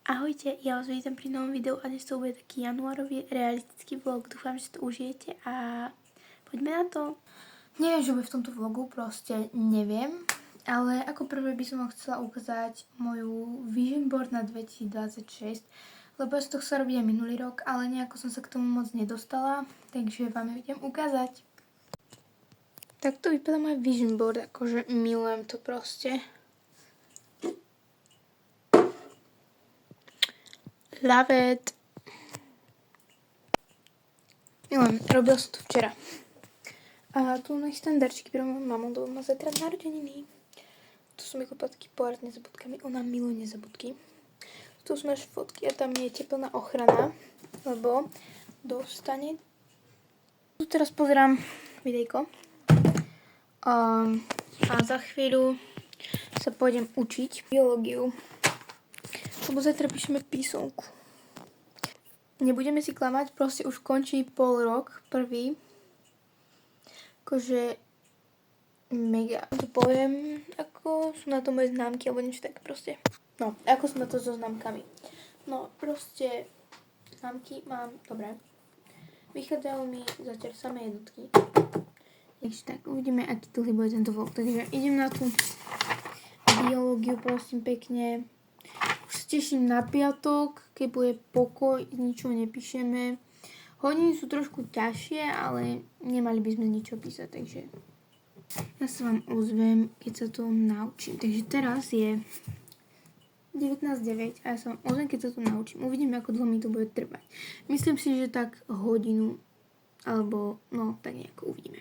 Ahojte, ja vás vítam pri novom videu a dnes to bude taký januárový realistický vlog. Dúfam, že to užijete a poďme na to. Neviem, že bude v tomto vlogu, proste neviem. Ale ako prvé by som vám chcela ukázať moju vision board na 2026. Lebo ja som to chcela robiť aj minulý rok, ale nejako som sa k tomu moc nedostala. Takže vám ju idem ukázať. Takto vypadá moja vision board, akože milujem to proste. Love it. Milujem, robila som to včera. A tu na standardčky pre moju mamu, lebo má zajtra narodeniny. Tu sú mi kúpila taký pohár s nezabudkami, ona miluje nezabudky. Tu sú naše fotky a tam je teplná ochrana, lebo dostane. Tu teraz pozerám videjko. A za chvíľu sa pôjdem učiť biológiu. Lebo zajtra píšeme písomku. Nebudeme si klamať, proste už končí pol rok, prvý. Akože mega. To poviem, ako sú na to moje známky, alebo niečo tak proste. No, ako sú na to so známkami. No, proste známky mám, dobre. Vychádzajú mi zatiaľ samé jednotky. Takže tak, uvidíme, aký dlhý bude tento vlog. Takže idem na tú biológiu, prosím pekne. Už sa teším na piatok, keď bude pokoj, ničo nepíšeme. Hodiny sú trošku ťažšie, ale nemali by sme ničo písať, takže ja sa vám ozvem, keď sa to naučím. Takže teraz je 19:09 a ja sa vám ozvem, keď sa to naučím. Uvidíme, ako dlho mi to bude trvať. Myslím si, že tak hodinu, alebo no, tak nejako uvidíme.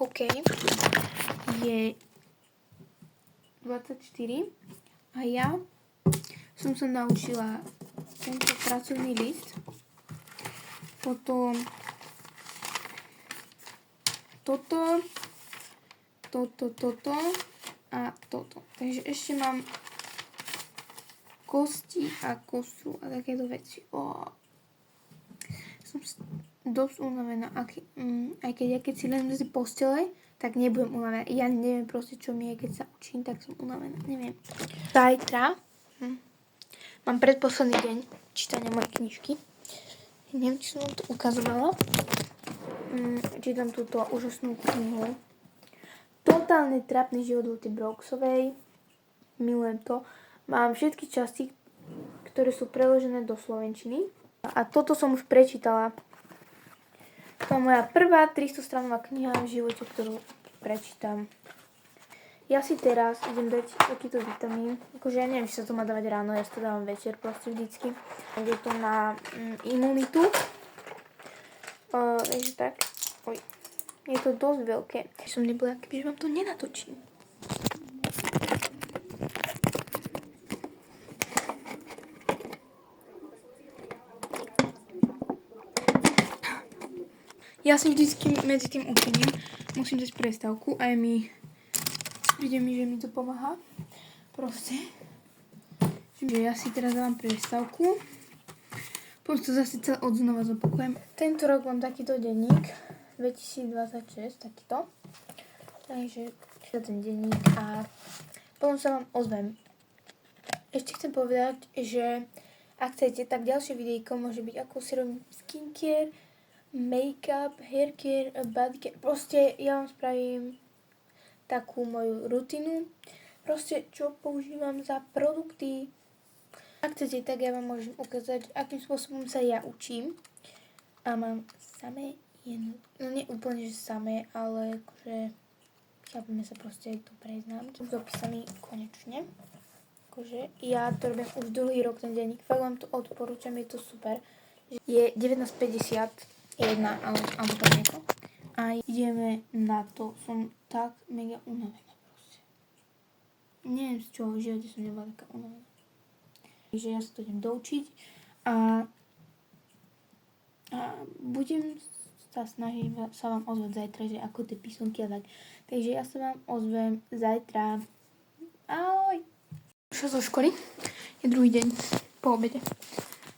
OK, je 24 a ja som sa naučila tento pracovný list, potom toto a toto. Takže ešte mám kosti a kosu a takéto veci. Som dosť unavená, aj keď si len z postele, tak nebudem unavená. Ja neviem proste, čo mi je, keď sa učím, tak som unavená. Neviem. Zajtra mám predposledný deň čítania mojej knižky. Neviem, či som vám to ukazovala. Čítam túto úžasnú knihu. Totálne trápny život Loty Brooksovej. Milujem to. Mám všetky časti, ktoré sú preložené do slovenčiny. A toto som už prečítala. To je moja prvá 300-stranová kniha v živote, ktorú prečítam. Ja si teraz idem dať takýto vitamín. Akože ja neviem, či sa to má dávať ráno, ja si to dávam večer proste vždycky. Je to na imunitu. Takže tak. Oj. Je to dosť veľké. Som nebola, kebyže vám to nenatočím. Ja si vždycky medzi tým učením musím dať prestávku a príde mi, že mi to pomáha. Proste. Čiže ja si teraz dávam prestávku. Potom to zase celé odznova zopakujem. Tento rok mám takýto denník. 2026, takýto. Takže ten denník a potom sa vám ozvem. Ešte chcem povedať, že ak chcete, tak ďalšie videjko môže byť, ako si robím skincare, make-up, haircare, bodycare. Proste ja vám spravím takú moju rutinu. Proste, čo používam za produkty. Ak chcete, tak ja vám môžem ukázať, akým spôsobom sa ja učím. A mám samé jednotky. No nie úplne, že samé, ale akože chápeme sa proste dobré známky. S opisami konečne. Akože ja to robím už dlhý rok ten denník. Fakt vám to odporúčam, je to super. Je 19:51, alebo tak niečo. A ideme na to. Som tak mega unavená proste. Neviem z čoho, v živote som nebola taká unavená. Takže ja sa to idem doučiť a budem sa snažiť sa vám ozvať zajtra, že ako tie písomky a tak. Takže ja sa vám ozvem zajtra. Ahoj! Prišla zo školy. Je druhý deň po obede.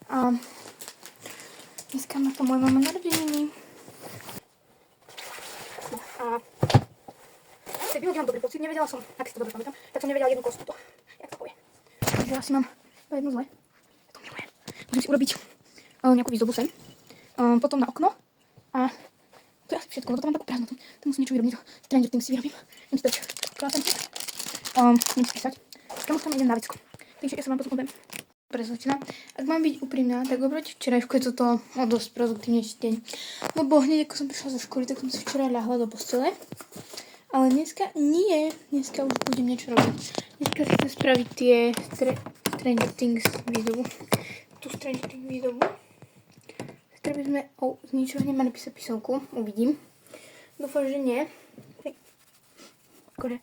A dneska má to moja mama narodeniny. A tej biológie mám dobrý pocit, nevedela som, ak si to dobre pamätám, tak som nevedela jednu kostu to, jak to povie. Takže asi mám jednu zle. Budem si urobiť nejakú výzdobu sem. Potom na okno. A to je asi všetko, lebo to mám takú prázdnotu. To musím niečo vyrobiť. Stranger Things si vyrobím. Idem si dať krásenky. Idem si písať. S kamoškami idem na vecku. Takže ja sa vám potom objem. Presvedčená. Ak mám byť úprimná, tak oproti včerajšku je toto dosť produktívnejší deň. Lebo hneď ako som prišla zo školy, tak som si včera ľahla do postele. Ale dneska nie. Dneska už budem niečo robiť. Dneska si chcem spraviť tie Stranger Things výzdobu. Tu Stranger Things výzdobu. Treba by sme z ničoho nemali písať písomku. Uvidím. Dúfam, že nie. Akože.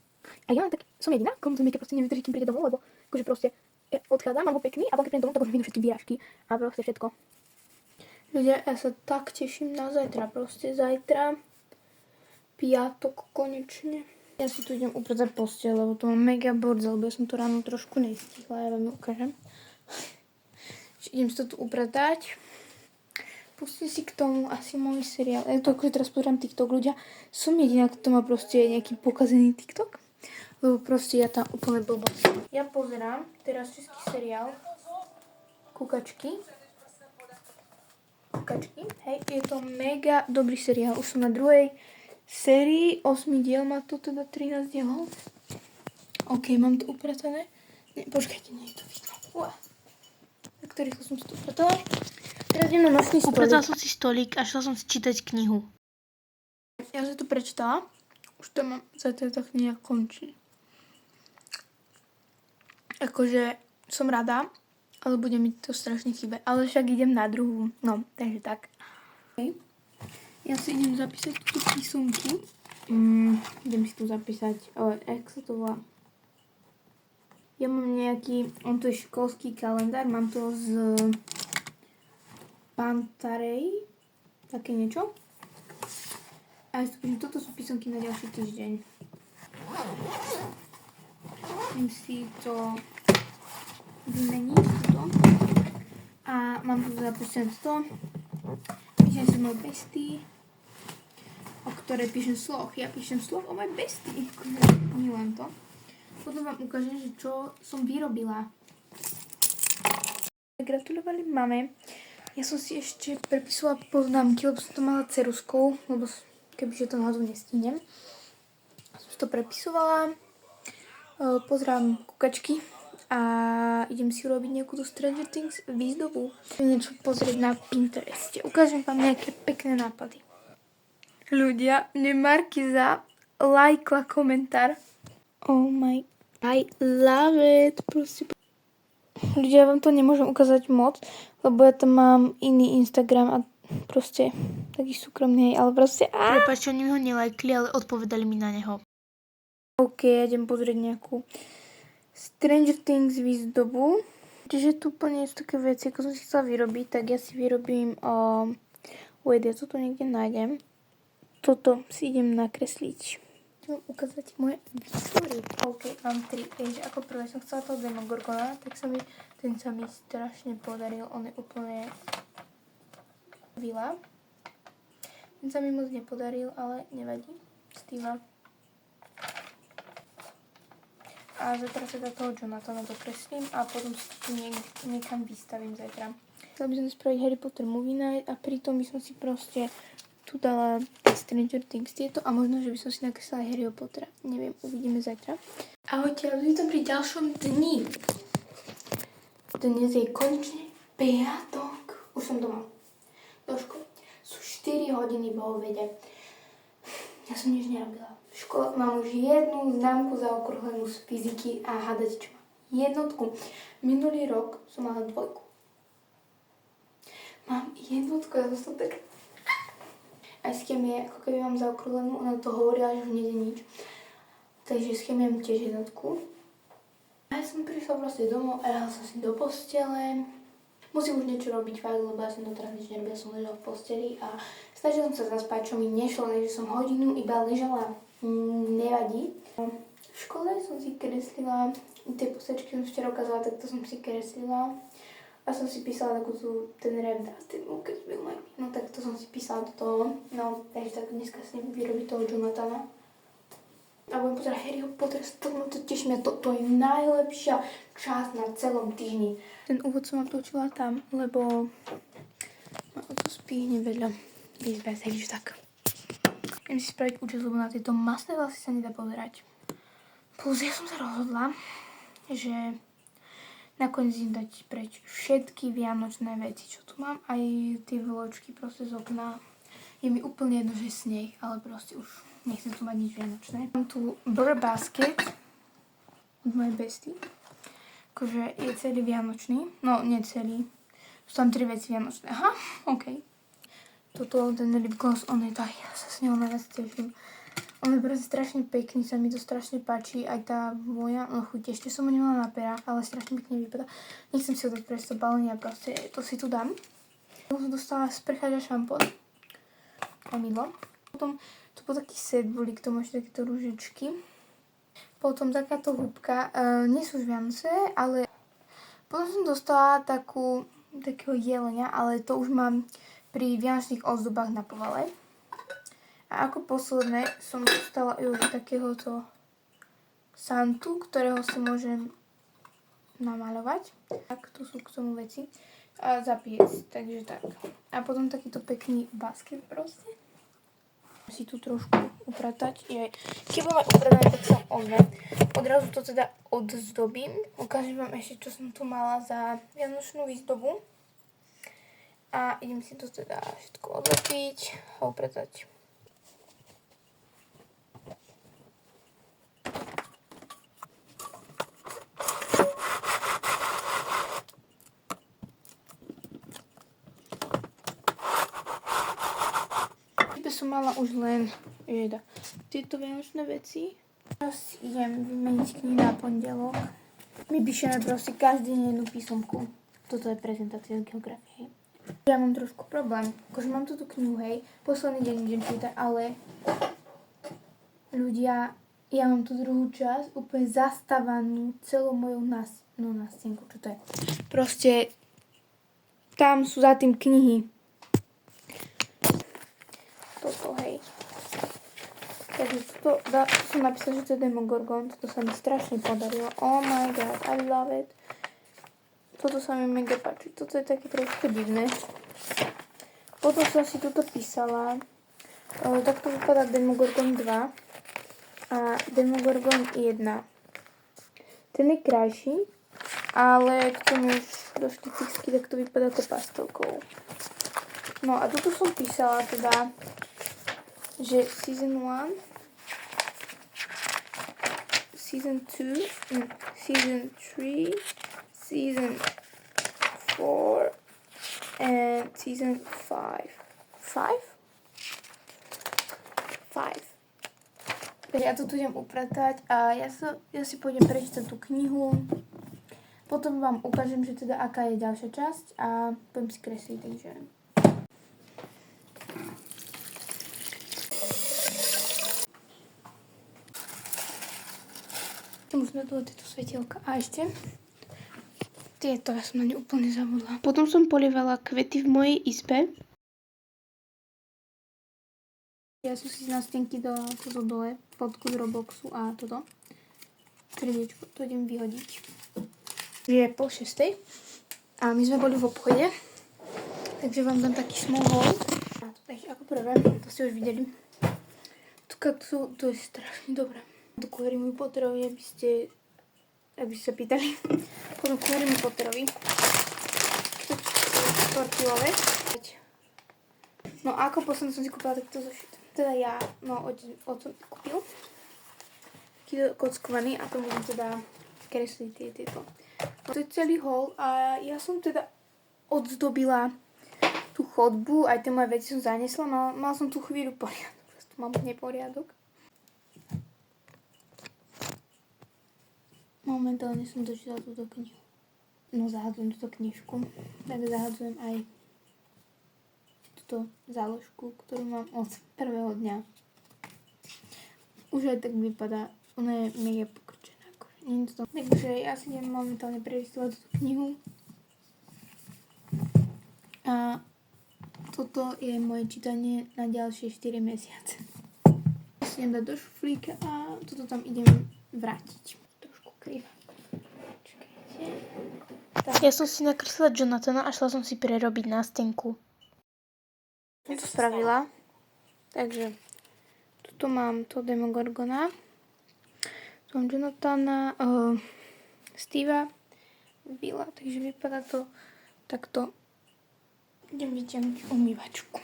A ja mám tak, som jediná, komu to mi proste nevydrží, kým príde domov, lebo akože proste odchádzam, alebo pekný, a keď prídem domov, tak už vidím všetky výražky a proste všetko. Ľudia, ja sa tak teším na zajtra, proste zajtra. Piatok konečne. Ja si tu idem upratať posteľ, lebo to mám mega bordel, lebo ja som to ráno trošku nestihla, ja vám ukážem. Idem si to tu upratať. Pustím si k tomu asi môj seriál. Ja to akože teraz pozerám TikTok, ľudia. Som jediná, kto má proste nejaký pokazený TikTok. Lebo proste ja tam úplne blbosť. Ja pozerám teraz český seriál Kukačky. Hej, je to mega dobrý seriál. Už som na druhej sérii, 8 diel, má to teda 13 dielov. OK, mám to upratané. Nie, počkajte, nie je to vidno. Tak to rýchlo som si to upratala. Teraz idem na nočný stolík. Upratala som si stolík a šla som si čítať knihu. Ja som to prečítala. Už to mám, zatiaľ tá kniha končí. Akože som rada, ale bude mi to strašne chýbať. Ale však idem na druhú. No, takže tak. Okay. Ja si idem zapísať tu písomky. Idem si tu zapísať, jak sa to volá? Ja mám nejaký, to je školský kalendár, mám to z Pantarej, také niečo. A ja si píšem, toto sú písomky na ďalší týždeň. Idem si to vymeniť, toto. A mám tu zapisené 100. Píšem si môj bestie, o ktorej píšem sloh. Ja píšem sloh o môj bestie. Milujem to. Potom vám ukážem, že čo som vyrobila. Gratulovali mame. Ja som si ešte prepisovala poznámky, lebo som to mala ceruzkou, lebo kebyže to náhodou nestínem. Som si to prepisovala. Pozerám Kukačky a idem si urobiť nejakú tú Stranger Things výzdobu. Niečo pozrieť na Pintereste. Ukážem vám nejaké pekné nápady. Ľudia, mne Markiza lajkla komentár. Oh my, I love it. Proste. Ľudia, vám to nemôžem ukázať moc, lebo ja tam mám iný Instagram a proste taký súkromný, ale proste... Prepáčte, oni mi ho nelajkli, ale odpovedali mi na neho. OK, ja idem pozrieť nejakú Stranger Things výzdobu. Čiže tu úplne sú také veci, ako som si chcela vyrobiť, tak ja si vyrobím... Wait, ja toto niekde nájdem. Toto si idem nakresliť. Chcem ukázať moje výtvory. OK, mám 3. Takže ako prvé som chcela toho Demogorgona, tak ten sa mi strašne podaril. On je úplne vila. Ten sa mi moc nepodaril, ale nevadí. Stýva. A zajtra sa toho Jonathana dokreslím a potom si to niekam vystavím zajtra. Chcela by som spraviť Harry Potter Movie Night a pritom by som si proste tu dala Stranger Things tieto a možno, že by som si nakreslila Harry Pottera. Neviem, uvidíme zajtra. Ahojte, ja som pri ďalšom dni. Dnes je konečne piatok. Už som doma. Do školy. Sú 4 hodiny po obede. Ja som nič nerobila. V škole mám už jednu známku zaokrúhlenú z fyziky a hádať čo mám. Jednotku. Minulý rok som mala 2. Mám jednotku, ja som tak... Aj s chemie, ako keby mám zaokrúhlenú, ona to hovorila, že už nejde nič. Takže s chemie mám tiež jednotku. A ja som prišla proste domov, ľahla som si do postele. Musím už niečo robiť fakt, lebo ja som doteraz nič nerobila, som ležala v posteli a snažila som sa zaspať, čo mi nešlo, takže som hodinu iba ležala. Nevadí. V škole som si kreslila, tie postačky som včera ukázala, tak to som si kreslila. A som si písala ten rap Dustin Lucas byl môj. No tak to som si písala do toho. No, takže tak dneska si vyrobí toho Jonathana. A budem pozerať Harryho Pottera, to teším. To je najlepšia časť na celom týždni. Ten úvod som vám točila tam, lebo ma to spí hneď vedľa v izbe, takže tak. Idem si spraviť účes, lebo na tieto masné vlasy sa nedá pozerať. Plus ja som sa rozhodla, že nakoniec idem dať preč všetky vianočné veci, čo tu mám. Aj tie vločky proste z okna. Je mi úplne jedno, že sneh, ale proste už nechcem tu mať nič vianočné. Mám tu Burr Basket od mojej besty. Akože je celý vianočný. No, nie celý. Sú tam 3 veci vianočné. Aha, OK. Toto, ten lip gloss, on je tak, ja sa s ňou najviac teším. On je proste strašne pekný, sa mi to strašne páči. Aj tá voja, no chuť, ešte som ho nemala na perách, ale strašne pekne vypadá. Nechcem si ho dať preč to balenie a proste to si tu dám. Som dostala sprcháč a šampón. A mydlo. Potom tu bol taký set, boli k tomu ešte takéto ružičky. Potom takáto húbka, nie sú už Vianoce, ale potom som dostala takého jelenia, ale to už mám pri vianočných ozdobách na povale. A ako posledné som dostala takéhoto Santu, ktorého si môžem namaľovať. Tak, tu sú k tomu veci. A zapiec, takže tak. A potom takýto pekný basket proste. Si tu trošku upratať. Keď budem mať upratané, tak som odrazu to teda odzdobím. Ukážem vám ešte, čo som tu mala za vianočnú výzdobu. A idem si to teda všetko odlepiť a upratať. Som mala už len tieto vianočné veci. Teraz idem vymeniť knihy na pondelok. My píšeme proste každý deň jednu písomku. Toto je prezentácia z geografie. Ja mám trošku problém, akože mám túto knihu, hej, posledný deň idem čítať, ale ľudia, ja mám tú druhú časť úplne zastávanú celou mojou nástenku, čo to je. Proste tam sú za tým knihy. Toto, hej. Takže to som napísala, že to je Demogorgon. Toto sa mi strašne podarilo. Oh my god, I love it. Toto sa mi mega páči. Toto je také trošku divné. Potom som si toto písala. Takto vypadá Demogorgon 2 a Demogorgon 1. Ten je krajší, ale k tomu už došli fixky, tak to vypadá to pastelkou. No a toto som písala teda, že Season 1, Season 2, Season 3, Season 4, and Season 5. 5? 5. Ja to tu idem upratať a ja si pôjdem prečítať tú knihu. Potom vám ukážem, že teda aká je ďalšia časť a budem si kresliť, takže... Musím dať tieto svetielka. A ešte tieto, ja som na ne úplne zabudla. Potom som polievala kvety v mojej izbe. Ja som si z nástenky dala toto dole, fotku z Robloxu a toto. Kredičko, to idem vyhodiť. Je 5:30 a my sme boli v obchode, takže vám dám taký small haul. Takže ako prvé, to ste už videli. Tu kaktusu, to je strašne dobré. Tu ku Harrymu Potterovi, aby ste sa pýtali. Potom ku Harrymu Potterovi. Tortilové. No a ako posledne som si kúpila takto zošit. Teda ja, no otec kúpil. Taký kockovaný a to môžem teda kresliť tieto. To je celý haul a ja som teda odzdobila tú chodbu, aj tie moje veci som zanesla, mal som tú chvíľu poriadok. Proste mám neporiadok. Momentálne som dočítala túto knihu. No zahadzujem túto knižku. Tak zahadzujem aj túto záložku, ktorú mám od prvého dňa. Už aj tak vypadá. Ona je mega pokrčená. Takže ja si idem momentálne prelistovať túto knihu. A toto je moje čítanie na ďalšie 4 mesiace. si idem dať do šuflíka a toto tam idem vrátiť. Trošku krivé. Počkajte. Tak. Ja som si nakreslila Jonathana a šla som si prerobiť nástenku. Som to spravila. Takže tuto mám to Demogorgona. Tu mám Jonathana, Steva, Billa, takže vypadá to takto. Idem vyťahnuť umývačku.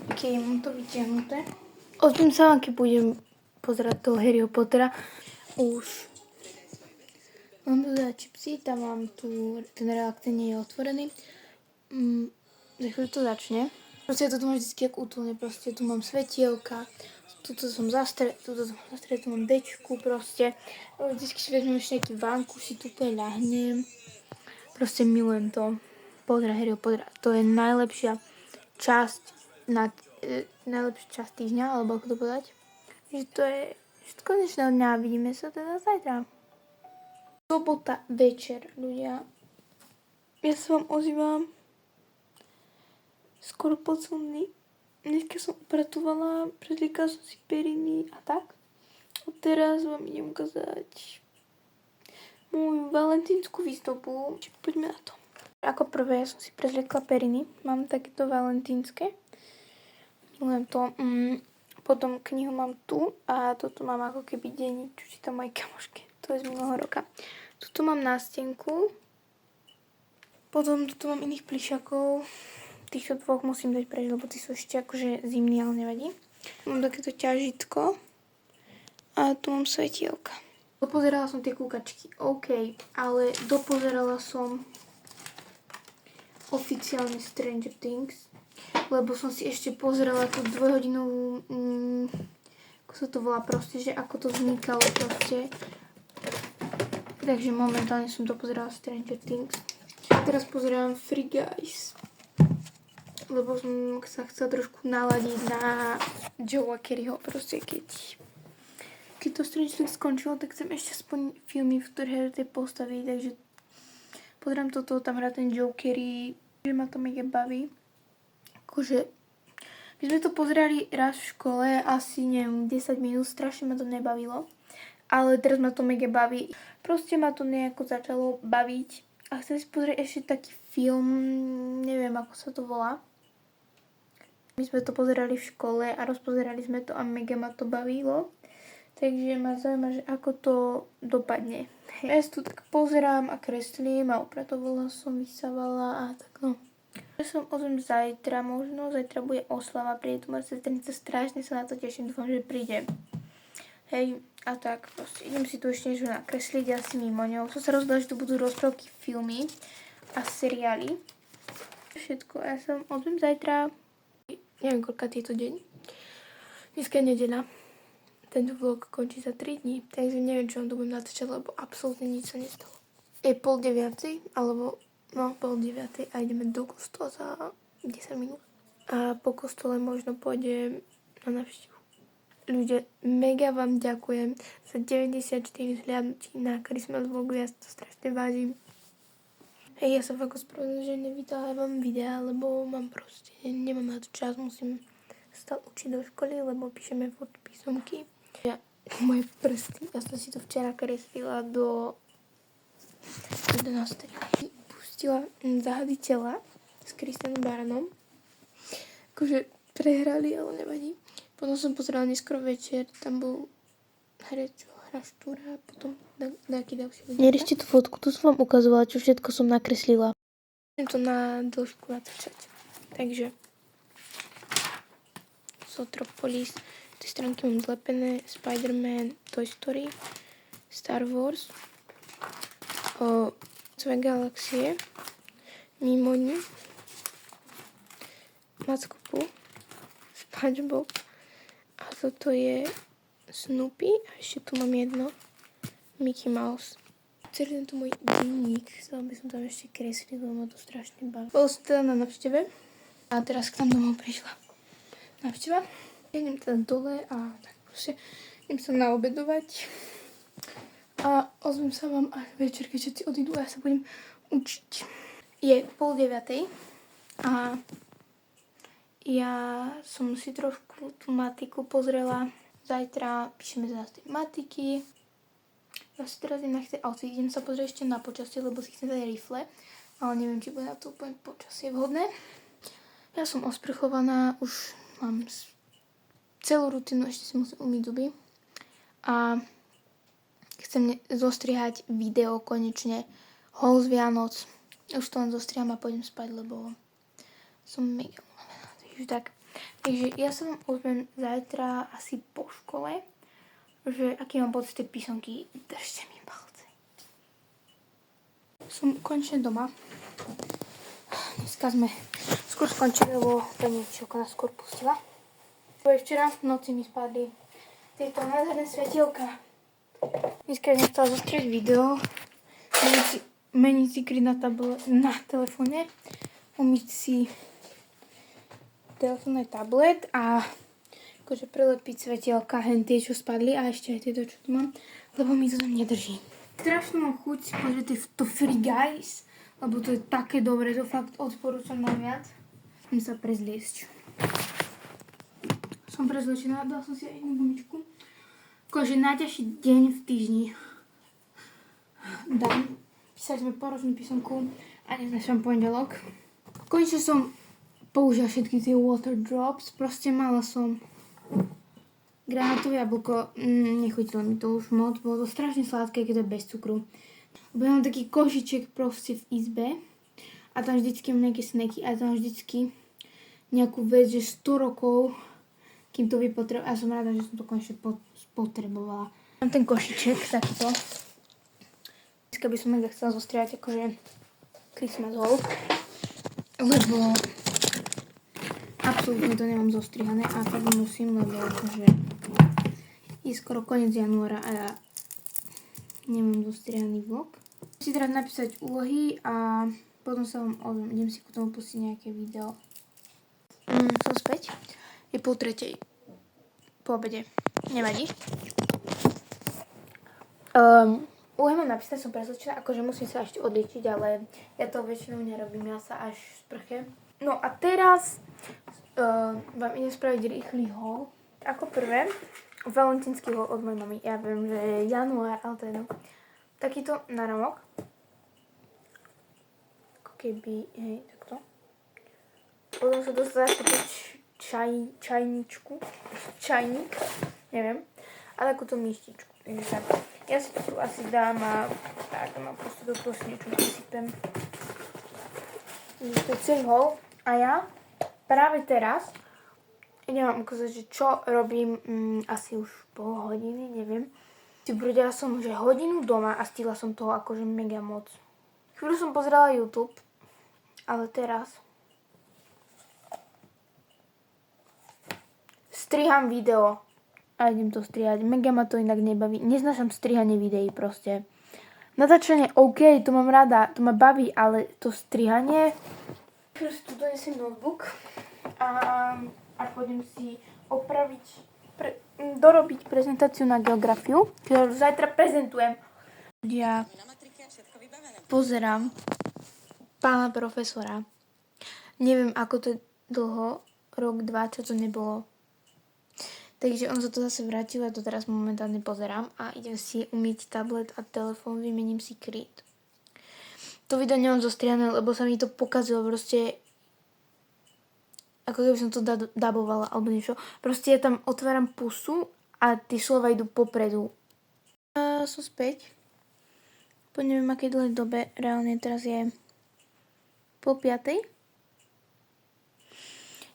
Ok, mám to vyťahnuté. O tom sa vám, keď budem pozerať toho Harryho Pottera, už mám tu teda čipsy, tam mám tu, ten relak, ten nie je otvorený. Za chvíľu to začne. Proste toto mám vždycky jak útulne, proste tu mám svetielka, tuto som tu mám dečku proste. Vždycky si vezmem ešte nejaký vánku, si tu úplne ľahnem. Proste milujem to. Pozdrav Harryho Pottera, to je najlepšia časť týždňa, alebo ako to povedať. Že to je konečného dňa, vidíme sa teda zajtra. Sobota večer, ľudia. Ja sa vám ozývam skoro podsumný. Dneska som upratovala, prezliekala som si periny a tak. A teraz vám idem ukázať moju valentínsku výstupu. Poďme na to. Ako prvé som si prezliekla periny. Mám takéto valentínske. Milujem to. Potom knihu mám tu a toto mám ako keby denník, čo čítam mojej kamoške. To je z minulého roka. Tuto mám nástenku. Potom tuto mám iných plišakov. Týchto dvoch musím dať preč, lebo tí sú ešte akože zimní, ale nevadí. Mám takéto ťažitko. A tu mám svetielka. Dopozerala som tie kúkačky. OK, ale dopozerala som oficiálne Stranger Things. Lebo som si ešte pozerala tú 2-hodinovú, ako sa to volá proste, že ako to vznikalo proste. Takže momentálne som to pozerala Stranger Things. Teraz pozerám Free Guys. Lebo som sa chcela trošku naladiť na Joea Careyho proste, keď to Stranger Things skončilo, tak chcem ešte aspoň filmy, v ktorých hrajú tie postavy, takže pozerám toto, tam hrá ten Joe Carey, že ma to mega baví. Akože, my sme to pozerali raz v škole, asi neviem, 10 minút, strašne ma to nebavilo. Ale teraz ma to mega baví. Proste ma to nejako začalo baviť. A chcem si pozrieť ešte taký film, neviem ako sa to volá. My sme to pozerali v škole a rozpozerali sme to a mega ma to bavilo. Takže ma zaujíma, že ako to dopadne. Ja si tu tak pozerám a kreslím a upratovala som, vysávala a tak no. Ja som ozvem zajtra možno, zajtra bude oslava, príde tu moja sesternica, strašne sa na to teším, dúfam, že príde. Hej, a tak proste idem si tu ešte niečo nakresliť, asi mimo ňou. Som sa rozhodla, že tu budú rozprávky, filmy a seriály. Všetko, ja som ozvem zajtra, neviem koľka je to deň. Dneska je nedeľa. Tento vlog končí za 3 dní, takže neviem, čo vám tu budem natáčať, lebo absolútne nič sa nestalo. Je 8:30, alebo 8:30 a ideme do kostola za 10 minút. A po kostole možno pôjdem na návštevu. Ľudia, mega vám ďakujem za 94 zhliadnutí na Christmas vlogu, ja to strašne vážim. Hej, ja sa fakt ospravedlňujem, že nevydávam videá, lebo nemám na to čas, musím stále učiť do školy, lebo píšeme písomky. Moje prsty, ja som si to včera kreslila do 11. Pustila Záhady tela s Christianom Baranom. Akože prehrali, ale nevadí. Potom som pozerala neskoro večer, tam bol herec, čo hra Štúra, potom nejaký ďalší. Neriešte tú fotku, tu som vám ukazovala, čo všetko som nakreslila. Chcem to na dĺžku natáčať. Takže Zootropolis, tie stránky mám zlepené, Spider-Man, Toy Story, Star Wars, Své galaxie, Mimoni, Mackopu, SpongeBob a toto je Snoopy a ešte tu mám jedno Mickey Mouse. Celý tento môj denník, chcela by som tam ešte kresliť, lebo ma to strašne baví. Bol som teda na návšteve a teraz k nám domov prišla návšteva. Idem teda dole a tak proste idem sa naobedovať. A ozvem sa vám až večer, keď všetci odídu a ja sa budem učiť. Je 8:30 a ja som si trošku tú matiku pozrela. Zajtra píšeme zase matiky. Ja si teraz idem sa pozrieť ešte na počasie, lebo si chcem dať rifle. Ale neviem, či bude na to úplne počasie vhodné. Ja som osprchovaná, už mám celú rutinu, ešte si musím umyť zuby. A chcem zostrihať video konečne haul z Vianoc. Už to len zostriham a pôjdem spať, lebo som mega unavená. Takže ja sa vám ozvem zajtra asi po škole, že aký mám pocit tej písomky. Držte mi palce. Som konečne doma. Dneska sme skôr skončili, lebo pani učiteľka nás skôr pustila. Včera v noci mi spadli tieto nádherné svetielka. Dneska som chcela zostrieť video, meniť si kry na telefóne, umyť si telefón aj tablet a akože prelepiť svetielka, hen tie, čo spadli a ešte aj tieto, čo tu mám, lebo mi to tam nedrží. Strašne mám chuť si pozrieť to Free Guys, lebo to je také dobré, to fakt odporúčam najviac. Chcem sa prezliesť. Som prezlečená, dala som si aj jednu gumičku. Akože najťažší deň v týždni. Písali sme poročnú písomku a dnes našom pondelok. Konečne som použila všetky tie water drops, proste mala som granátové jablko, nechutilo mi to už moc, bolo to strašne sladké, keď to je bez cukru. Mám taký košiček proste v izbe a tam vždycky mám nejaké snacky a tam vždycky nejakú vec, že 100 rokov, kým to vypotrebujem. A som rada, že som to konečne potrebovala. Mám ten košiček takýto. Dneska by som mega chcela zostriať akože Christmas haul, lebo absolútne to nemám zostrihané a tak musím, lebo akože je skoro koniec januára a ja nemám zostrihaný vlog. Musím si teraz napísať úlohy a potom sa vám ozvem. Idem si k tomu pustiť nejaké video. Som späť. Je 2:30 po obede. Nevadí. Úlohy mám napísané, som presvedčená, akože musím sa ešte odliečiť, ale ja to väčšinou nerobím, ja sa až sprche. No a teraz vám idem spraviť rýchly haul. Ako prvé, valentínsky haul od mojej mamy. Ja viem, že je január, ale to je takýto náramok. Ako keby, hej, takto. Potom sa dostala takú čajník, neviem, a takúto myštičku. Ja si to tu asi dám a tak, mám proste do toho si niečo nasypem. To je celý haul a ja práve teraz idem vám ukázať, že čo robím asi už pol hodiny, neviem. Brudila som, že hodinu doma a stihla som toho akože mega moc. Chvíľu som pozerala YouTube, ale teraz striham video a idem to strihať. Mega ma to inak nebaví. Neznášam strihanie videí proste. Natáčanie OK, to mám rada, to ma baví, ale to strihanie... Proste tu donesem notebook a pôjdem si dorobiť prezentáciu na geografiu, ktorú zajtra prezentujem. Ja pozerám pána profesora. Neviem, ako to dlho, rok, 2, čo to nebolo. Takže on sa to zase vrátil a to teraz momentálne pozerám a idem si umyť tablet a telefón, vymením si kryt. To video nemám zostrihané, lebo sa mi to pokazilo proste, ako keby som to dabovala alebo niečo. Proste ja tam otváram pusu a tie slova idú popredu. Som späť. Po neviem akej dlhej dobe, reálne teraz je 4:30.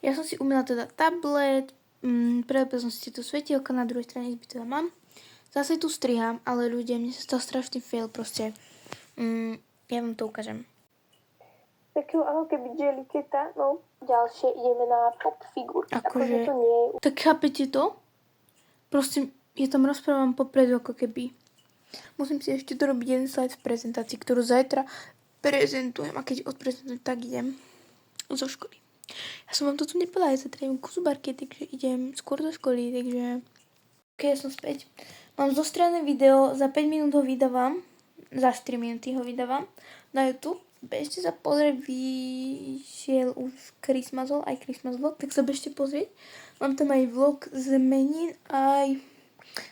Ja som si umýla teda tablet, prelepila som si tieto svetielka, na druhej strane izby teda mám. Zase tu striham, ale ľudia, mne sa stal strašný fail proste. Ja vám to ukážem. Takého ako keby Jelliketa, no ďalšie ideme na pop figurky. Akože to nie je... Tak chápete to? Proste ja tam rozprávam popredu ako keby. Musím si ešte dorobiť jeden slide v prezentácii, ktorú zajtra prezentujem a keď odprezentujem, tak idem zo školy. Ja som vám to tu nepovedala, ja zajtra idem ku zubarke, takže idem skôr do školy, takže... OK, ja som späť. Mám zostrané video, za 5 minút ho vydávam, za 4 minúty ho vydávam na YouTube. Bežte sa pozrieť, vyšiel už Christmas haul, aj Christmas vlog, tak sa bežte pozrieť. Mám tam aj vlog z menín, aj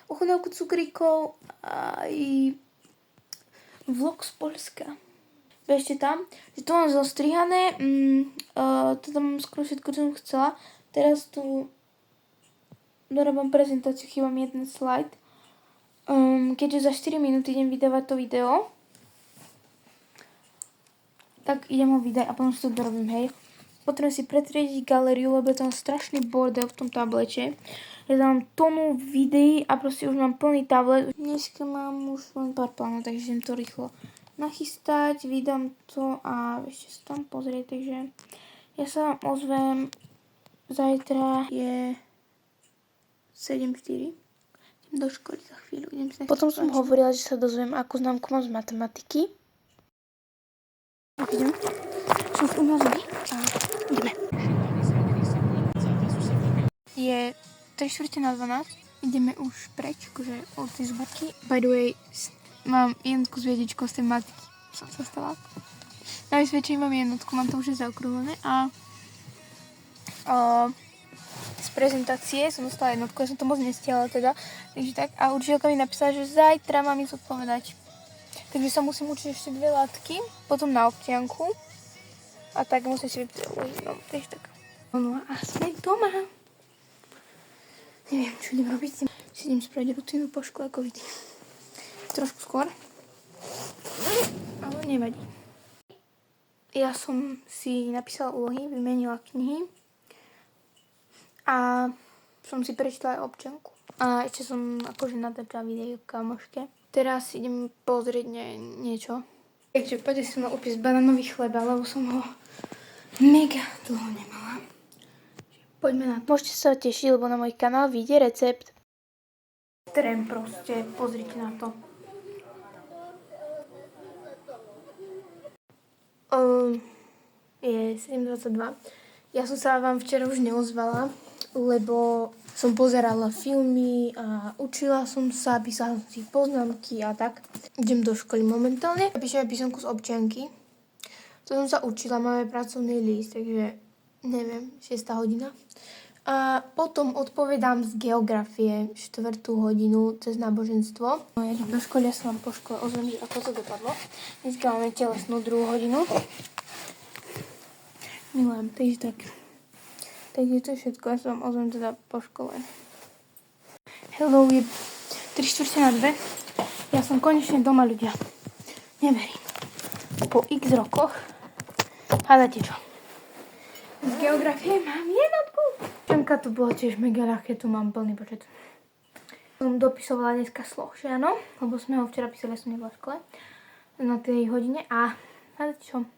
ochutnávku cukríkov, aj vlog z Poľska. Bežte tam, že to mám zostrihané, to tam skoro všetko, čo som chcela. Teraz tu dorobám prezentáciu, chýba mi jeden slajd. Keďže za 4 minúty idem vydávať to video, tak idem ho vydať a potom si to dorobím, hej. Potrebujem si pretriediť galériu, lebo je tam strašný bordel v tom tablete. Ja tam mám tonu videí a proste už mám plný tablet. Dneska mám už len pár plánov, takže idem to rýchlo nachystať, vydám to a ešte sa tam pozrieť, takže ja sa vám ozvem. Zajtra je 7:04. Idem do školy za chvíľu. Potom som hovorila, že sa dozviem, akú známku mám z matematiky. Idem. Som v umazení a ideme. Je 3:45. Ideme už preč, akože od tej zubarky. By the way, mám jednotku s viedičkou z tej matiky. Som sa stala. Na vysvedčení mám jednotku, mám to už zaokrúhlené a z prezentácie som dostala jednotku, ja som to moc nestihala teda, takže tak. A učiteľka mi napísala, že zajtra mám ísť odpovedať. Takže sa musím učiť ešte 2 látky, potom na občianku a tak musím si vypýtať úlohy, no, takže tak. No a sme doma. Neviem, čo idem robiť. Si idem spraviť rutinu po škole, ako vidím. Trošku skôr, ale nevadí. Ja som si napísala úlohy, vymenila knihy a som si prečítala aj občianku. A ešte som akože natáčala video kamoške. Teraz idem pozrieť niečo. Takže poďte si ma opísť banánový chleba, lebo som ho mega dlho nemala. Poďme na to. Môžete sa tešiť, lebo na môj kanál vyjde recept. Trem proste, pozrite na to. Je 7:22. Ja som sa vám včera už neozvala, lebo som pozerala filmy a učila som sa, písala som si poznámky a tak. Idem do školy momentálne. Píšem písomku z občianky. To som sa učila, máme pracovný list, takže neviem, 6. hodina. A potom odpovedám z geografie 4. hodinu cez náboženstvo. No, ja idem do školy, ja sa vám po škole ozvem, ako to dopadlo. Dneska máme telesnú 2. hodinu. Milujem, takže tak. Takže to je všetko, ja sa vám ozvem teda po škole. Hello, je 3:45. Ja som konečne doma, ľudia. Neverím. Po x rokoch. Hádate čo? Z geografie mám jednotku. Čemka to bolo tiež mega ľahké, tu mám plný počet. Som dopisovala dneska sloh, že áno? Lebo sme ho včera písali, ja som nebola v škole. Na tej hodine a hádate čo?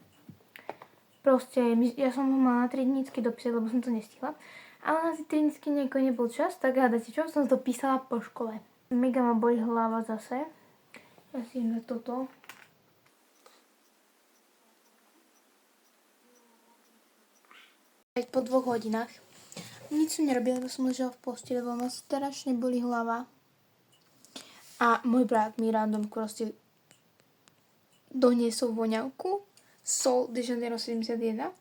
Proste, ja som ho mala na 3 dnícky dopísať, lebo som to nestihla. Ale na tie 3 dnícky nebol čas, tak hádate čo? Som to písala po škole. Mega ma bolí hlava zase. Ja si idem na toto. Po 2 hodinách. Nič som nerobila, lebo som ležala v posteli, lebo ma strašne bolí hlava. A môj brat mi random proste doniesol voňavku. Sol de Janeiro 71.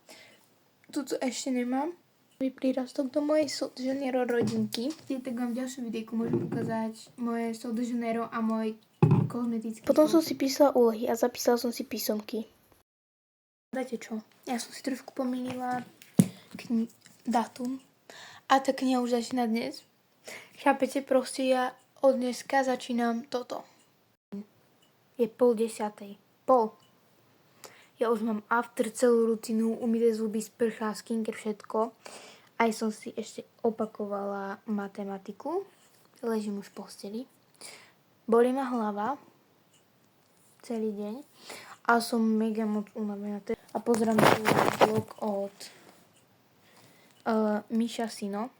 Tuto ešte nemám. Prírastok do mojej Sol de Janeiro rodinky. Tak vám v ďalšom videjku môžem ukázať moje Sol de Janeiro a môj kozmetický. Potom som si písala úlohy a zapísala som si písomky. Dáte čo? Ja som si trošku pomýlila dátum. A tá kniha už začína dnes. Chápete? Proste ja od dneska začínam toto. Je 9:30. Ja už mám after celú rutinu, umyté zuby, sprcha, skincare, všetko. Aj som si ešte opakovala matematiku. Ležím už v posteli. Bolí ma hlava celý deň. A som mega moc unavená. A pozerám si vlog od Míša Sino.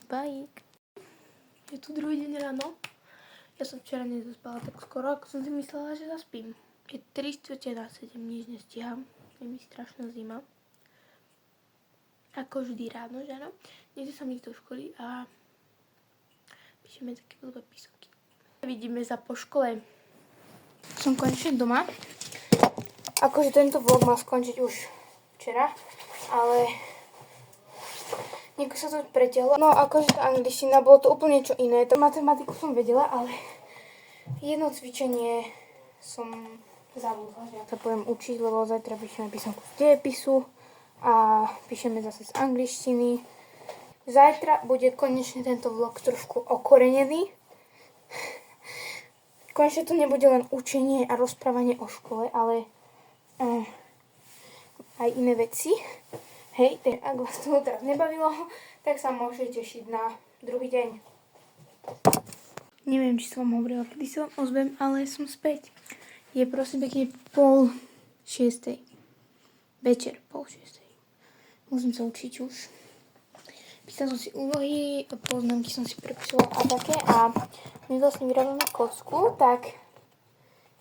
Bajík. Je tu druhý deň ráno. Ja som včera nezaspala tak skoro, ako som si myslela, že zaspím. Je 3:45, nič nestíham. Je mi strašná zima. Ako vždy ráno, že áno. Dnes sa mi do školy a Píšeme také blbé písomky. Vidíme sa po škole. Som konečne doma. Akože tento vlog mal skončiť už včera, ale nejako sa to pretiahlo. No akože tá angličtina, bolo to úplne niečo iné. Matematiku som vedela, ale jedno cvičenie som zabudla, že ja sa poviem učiť, lebo zajtra píšeme písomku z dejepisu a píšeme zase z angličtiny. Zajtra bude konečne tento vlog trošku okorenený. Konečne to nebude len učenie a rozprávanie o škole, ale aj iné veci. Hej, ak vás to teraz nebavilo, tak sa môžete tešiť na druhý deň. Neviem, či som vám hovorila, kedy sa vám ozvem, ale som späť. Je prosím pekne 5:30. Večer 5:30. Musím sa učiť už. Písala som si úlohy, poznámky som si prepísala a také. A my vlastne vyrábame kocku, tak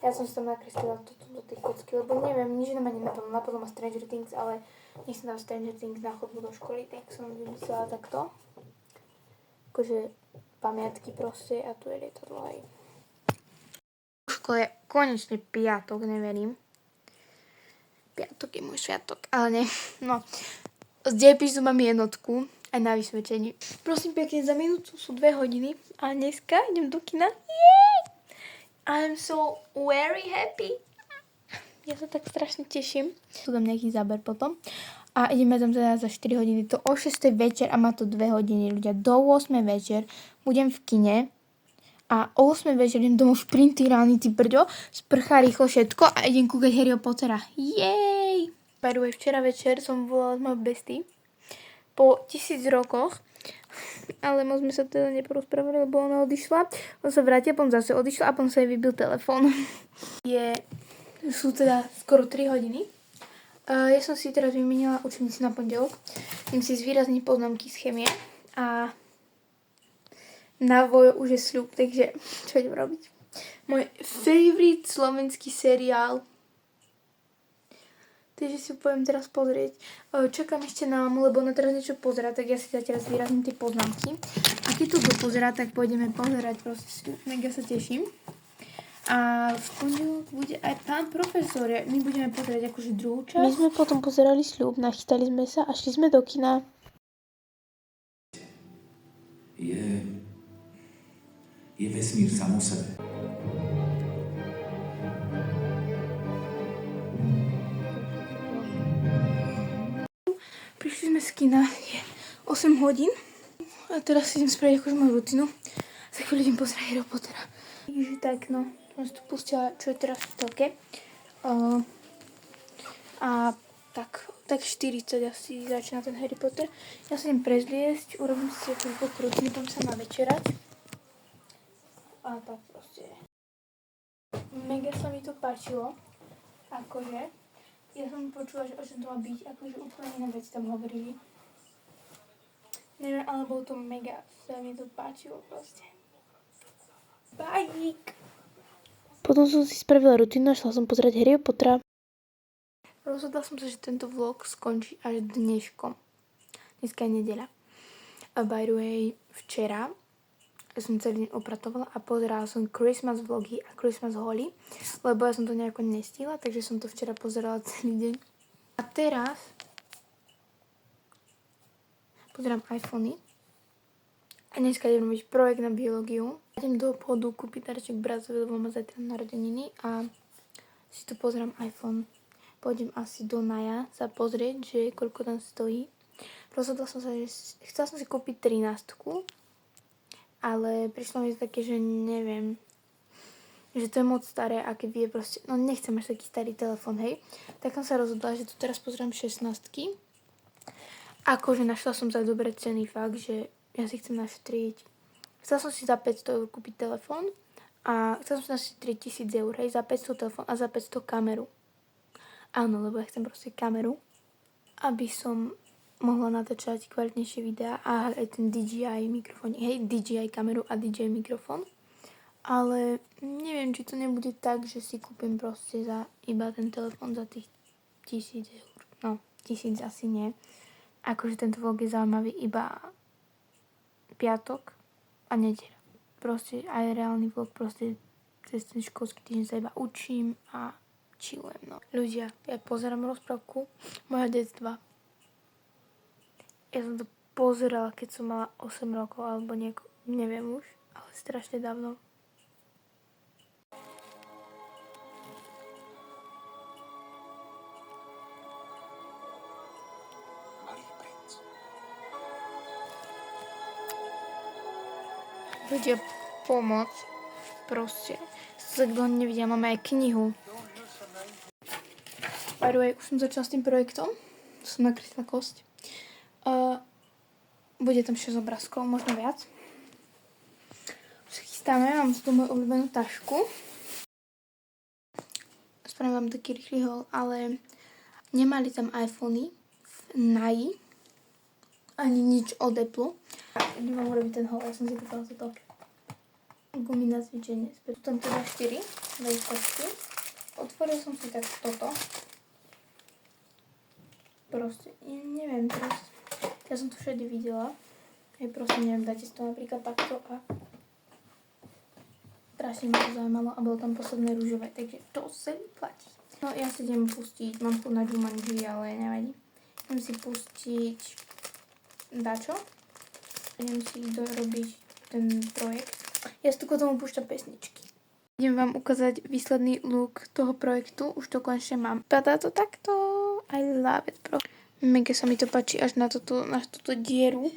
ja som si tam nakreslila toto do tej kocky, lebo neviem, nič nám ani napadlo ma Stranger Things, ale nechcem dať Stranger Things na chodbu do školy, tak som vymyslela takto. Akože pamiatky proste a tu je lietadlo aj. V škole je konečne piatok, neverím. Piatok je môj sviatok, ale nie. No, z dejepisu mám jednotku, aj na vysvedčení. Prosím pekne, za minútu sú 2 hodiny a dneska idem do kina. Yeah! I'm so very happy. Ja sa tak strašne teším. Tu dám nejaký záber potom. A ideme tam teda za 4 hodiny. To o 6 večer a má to 2 hodiny, ľudia. Do 8 večer budem v kine. A o 8 večer idem domov šprinty rány, ty brďo. Sprchá rýchlo všetko a idem kúkať Harryho Pottera. Jej! By the way, včera večer som volala s mojou bestie. Po 1000 rokoch. Ale moc sme sa teda neporozprávali, lebo ona odišla. On sa vrátil, potom zase odišla a potom sa jej vybil telefón. Sú teda skoro 3 hodiny. Ja som si teraz vymenila učebnicu na pondelok. Idem si zvýrazniť poznámky z chémie. A na Vojo už je sľub, takže čo idem robiť? Môj favorite slovenský seriál. Takže si ho poviem teraz pozrieť. Čakám ešte na mamu, lebo ona teraz niečo pozerá, tak ja si zatiaľ zvýrazním tie poznámky. A keď to dopozerá, tak pôjdeme pozerať proste sľub. Mega sa teším. A v pondelok bude aj pán profesor. My budeme pozerať akože druhú časť. My sme potom pozerali sľub, nachystali sme sa a šli sme do kina. Je vesmír sám o sebe. Prišli sme z kina, je 8 hodín. A teraz si idem spraviť akože moju rutinu. Za chvíľu idem pozerať Harry Pottera. Takže tak, no. Som si tu pustila, čo je teraz v telke. A tak 40 asi začína ten Harry Potter. Ja sa idem prezliesť, urobím si akože rutiny, potom sa navečerať. A tak proste. Mega sa mi to páčilo. Akože. Ja som počula, že o čom to má byť, akože úplne iné veci tam hovorili. Neviem, ale bolo to mega, sa mi to páčilo proste. Bajík! Potom som si spravila rutinu a šla som pozerať Harryho Pottera. Rozhodla som sa, že tento vlog skončí až dneškom. Dneska je nedeľa. A by the way, včera som celý deň opratovala a pozerala som Christmas vlogy a Christmas hauly, lebo ja som to nejako nestihla, takže som to včera pozerala celý deň. A teraz pozerám iPhony a dneska idem robiť projekt na biológiu. Idem do obchodu kúpiť darček brazovi, lebo má zajtra narodeniny a si tu pozerám iPhone. Pôjdem asi do Naja sa pozrieť, že koľko tam stojí. Rozhodla som sa, že chcela som si kúpiť 13, ale prišlo mi to také, že neviem, že to je moc staré a keď je proste, no nechcem až taký starý telefon, hej. Tak som sa rozhodla, že tu teraz pozriem 16. Akože našla som za dobré ceny, fakt, že ja si chcem našetriť. Chcela som si za 500 eur kúpiť telefon a chcela som si našetriť 1000 eur, hej, za 500 telefon a za 500 kameru. Áno, lebo ja chcem proste kameru, aby som mohla natáčať kvalitnejšie videá a aj ten DJI mikrofón, hej, DJI kameru a DJI mikrofón. Ale neviem, či to nebude tak, že si kúpim proste za iba ten telefón za tých 1000 eur. No, 1000 asi nie. Akože tento vlog je zaujímavý iba piatok a nedeľa. proste aj reálny vlog, proste cez ten školský týždeň sa iba učím a chillujem, no. Ľudia, ja pozerám rozprávku Moja detstva. Ja som to pozerala, keď som mala 8 rokov, alebo neviem už, ale strašne dávno. Ľudia, pomoc. Proste. Sa kto nevidia, máme aj knihu. By the way, už som začala s tým projektom. Som nakresla kosť. Bude tam 6 obrázkov, možno viac. Už sa chystáme, mám tu moju obľúbenú tašku. Spravím vám taký rýchly haul, ale nemali tam iPhony v NAI. Ani nič od Apple. Idem vám urobiť ten haul, ja som si kúpala toto gumy na cvičenie. Sú tam teda 4 veľkosti. Otvoril som si tak toto. Proste, neviem, proste. Ja som to všade videla. Aj proste, neviem, dáte si to napríklad takto a strašne ma to zaujímalo a bolo tam posledné rúžové, takže to sa vyplatí. No ja si idem pustiť, mám tu na Jumanji, ale nevadí. Idem si pustiť dačo. Idem si dorobiť ten projekt. Ja si tu k tomu púšťam pesničky. Idem vám ukázať výsledný look toho projektu. Už to konečne mám. Padá to takto. I love it, bro. Mega sa mi to páči až na túto dieru.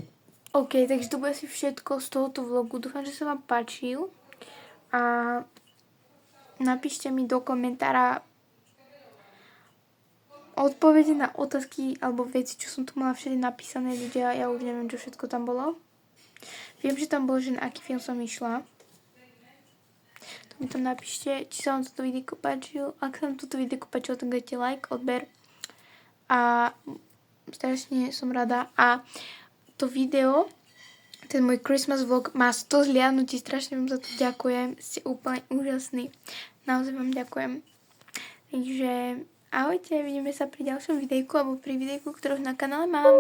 OK, takže to bude asi všetko z tohoto vlogu. Dúfam, že sa vám páčil. A napíšte mi do komentára odpovede na otázky alebo veci, čo som tu mala všade napísané ľudia. Ja už neviem, čo všetko tam bolo. Viem, že tam bolo, že na aký film som išla. To mi tam napíšte, či sa vám toto videjko páčilo. Ak sa vám toto videjko páčilo, tak dajte like, odber. A strašne som rada. A to video, ten môj Christmas vlog má 100 zhliadnutí. Strašne vám za to ďakujem. Ste úplne úžasní. Naozaj vám ďakujem. Takže ahojte, vidíme sa pri ďalšom videjku alebo pri videjku, ktorú na kanále mám.